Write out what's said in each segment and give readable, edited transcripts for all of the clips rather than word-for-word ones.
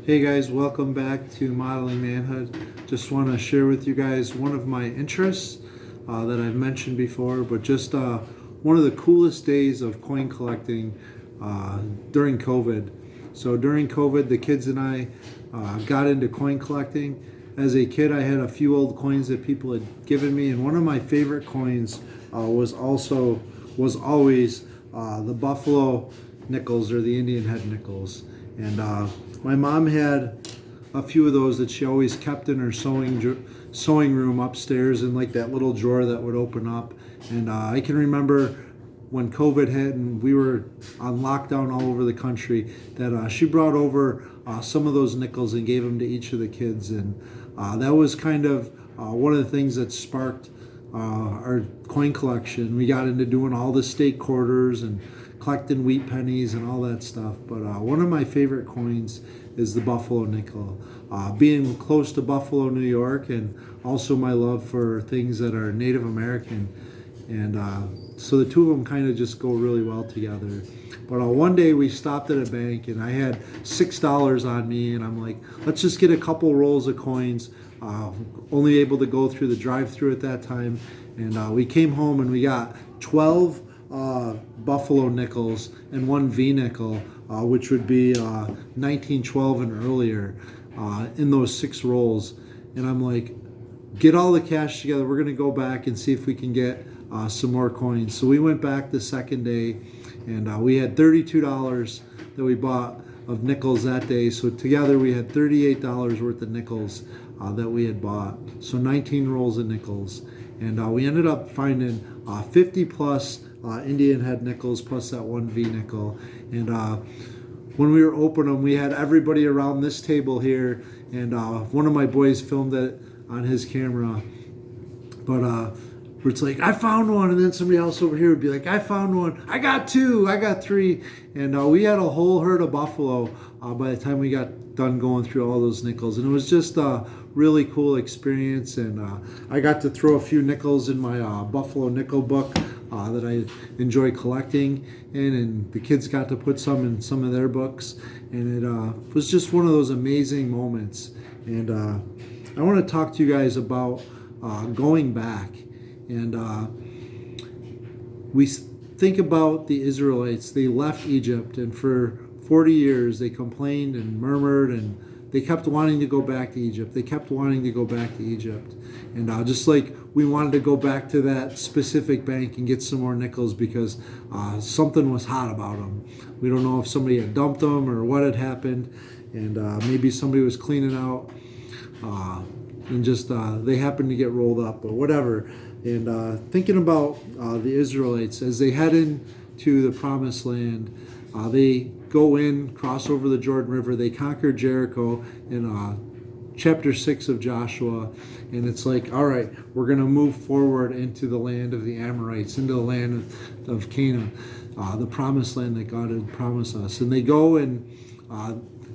Hey guys, welcome back to Modeling Manhood. Just want to share with you guys one of my interests that I've mentioned before, but just one of the coolest days of coin collecting during COVID. So during COVID, the kids and I got into coin collecting. As a kid, I had a few old coins that people had given me, and one of my favorite coins was always the Buffalo nickels, or the Indian head nickels. And my mom had a few of those that she always kept in her sewing room upstairs, in like that little drawer that would open up. And I can remember when COVID hit and we were on lockdown all over the country, that she brought over some of those nickels and gave them to each of the kids. And that was kind of one of the things that sparked our coin collection. We got into doing all the state quarters and collecting wheat pennies and all that stuff. But one of my favorite coins is the Buffalo nickel. Being close to Buffalo, New York, and also my love for things that are Native American. And so the two of them kind of just go really well together. But one day we stopped at a bank and I had $6 on me, and I'm like, let's just get a couple rolls of coins. Only able to go through the drive-through at that time. And we came home and we got 12 Buffalo nickels and one V nickel, which would be 1912 and earlier, in those 6 rolls. And I'm like, get all the cash together. We're going to go back and see if we can get some more coins. So we went back the second day, and we had $32 that we bought of nickels that day. So together we had $38 worth of nickels that we had bought. So 19 rolls of nickels. And we ended up finding 50 plus Indian head nickels plus that one V nickel. And when we were opening them, we had everybody around this table here, and one of my boys filmed it on his camera. But it's like, I found one, and then somebody else over here would be like, I found one, I got 2, I got 3. And we had a whole herd of buffalo by the time we got done going through all those nickels. And it was just a really cool experience. And I got to throw a few nickels in my Buffalo nickel book that I enjoy collecting in, and the kids got to put some in some of their books. And it was just one of those amazing moments. And I want to talk to you guys about going back. And we think about the Israelites. They left Egypt, and for 40 years they complained and murmured, and they kept wanting to go back to Egypt. They kept wanting to go back to Egypt. And just like we wanted to go back to that specific bank and get some more nickels because something was hot about them. We don't know if somebody had dumped them or what had happened. And maybe somebody was cleaning out and just they happened to get rolled up or whatever. And thinking about the Israelites as they head into the Promised Land, they go in, cross over the Jordan River, they conquer Jericho in chapter 6 of Joshua, and it's like, all right, we're going to move forward into the land of the Amorites, into the land of Canaan, the Promised Land that God had promised us. And they go in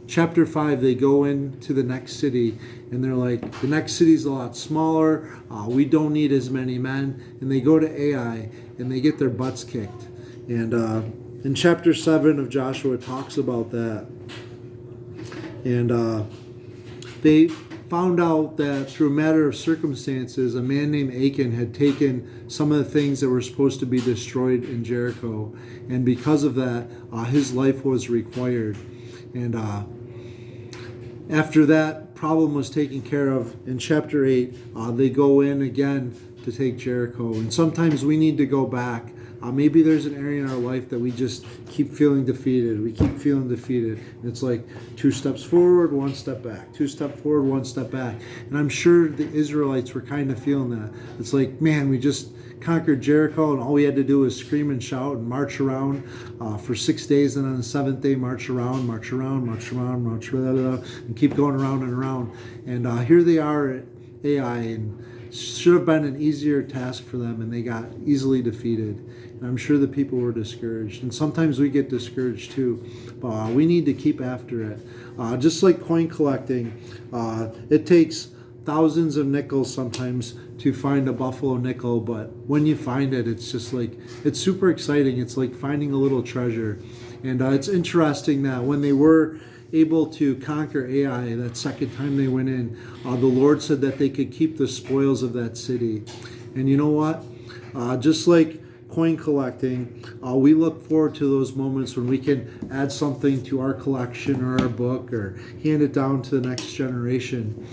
chapter 5, they go into the next city, and they're like, the next city's a lot smaller, we don't need as many men. And they go to Ai, and they get their butts kicked. And in chapter 7 of Joshua, it talks about that. And they found out that through a matter of circumstances, a man named Achan had taken some of the things that were supposed to be destroyed in Jericho. And because of that, his life was required. And after that problem was taken care of, in chapter 8, they go in again to take Jericho. And sometimes we need to go back. Maybe there's an area in our life that we just keep feeling defeated. We keep feeling defeated. And it's like 2 steps forward, 1 step back. 2 steps forward, 1 step back. And I'm sure the Israelites were kind of feeling that. It's like, man, we just conquered Jericho, and all we had to do was scream and shout and march around for 6 days. And on the 7th day, march around, and keep going around and around. And here they are at Ai, and should have been an easier task for them, and they got easily defeated. And I'm sure the people were discouraged. And sometimes we get discouraged too. But we need to keep after it. Just like coin collecting, it takes thousands of nickels sometimes to find a Buffalo nickel, but when you find it, it's just like, it's super exciting. It's like finding a little treasure. And it's interesting that when they were able to conquer Ai that second time they went in, the Lord said that they could keep the spoils of that city. And you know what? Just like coin collecting, we look forward to those moments when we can add something to our collection or our book or hand it down to the next generation.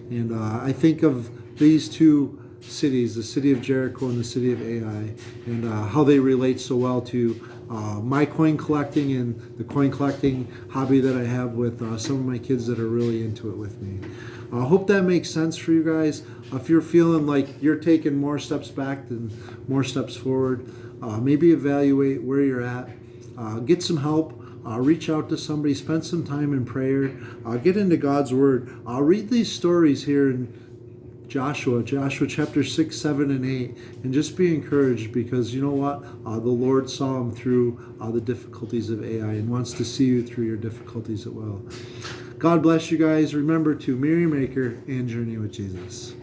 And I think of these two cities, the city of Jericho and the city of Ai, and how they relate so well to my coin collecting and the coin collecting hobby that I have with some of my kids that are really into it with me. I hope that makes sense for you guys. If you're feeling like you're taking more steps back than more steps forward, maybe evaluate where you're at, get some help. Reach out to somebody, spend some time in prayer, get into God's Word. Read these stories here in Joshua chapter 6, 7, and 8, and just be encouraged, because you know what? The Lord saw him through the difficulties of Ai and wants to see you through your difficulties as well. God bless you guys. Remember to mirror your Maker and journey with Jesus.